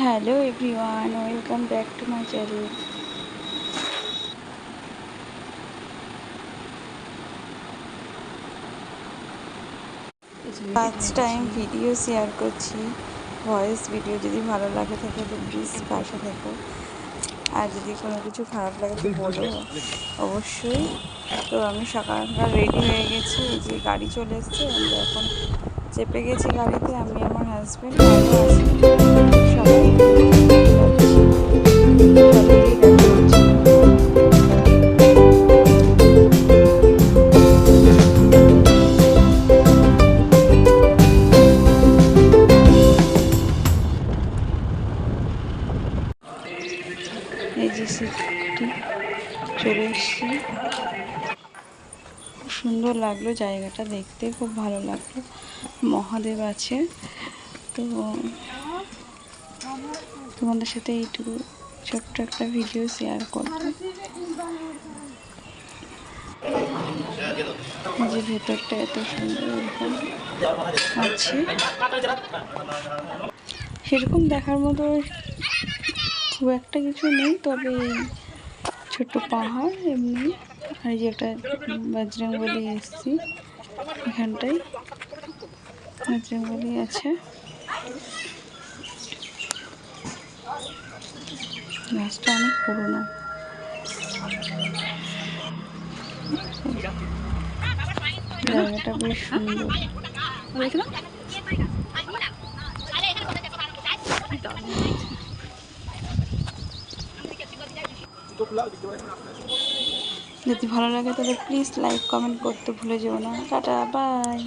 Hello everyone, welcome back to my channel. First time video share করছি, voice video. যদি ভালো লাগে থাকে তো প্লিজ পাশে থাকো, আর যদি কোনো কিছু খারাপ লাগে তো বলো অবশ্যই। তো আমি সকাল সকাল রেডি হয়ে গেছি, এই যে গাড়ি চলে এসছে, আমরা এখন চেপে গেছি গাড়িতে। আমি আমার হাজব্যান্ড আরও আছে, সবাই এই যে সিটি চলে এসছি। খুব সুন্দর লাগলো জায়গাটা দেখতে, খুব ভালো লাগলো। মহাদেব আছে, তো তোমাদের সাথে এইটুকু ছোট্ট একটা ভিডিও শেয়ার করব। যে ভেতরটা এত সুন্দর এরকম আছে, সেরকম দেখার মতো খুব একটা কিছু নেই, তবে ছোট্ট পাহাড় এমনি। আর যে একটা বজরংবলী এসছি, এখানটায় বজরংবলী আছে। গাছটা অনেক পুরোনো, জায়গাটা বেশ সুন্দর। যদি ভালো লাগে তাহলে প্লিজ লাইক কমেন্ট করতে ভুলে যেও না। Tata, by.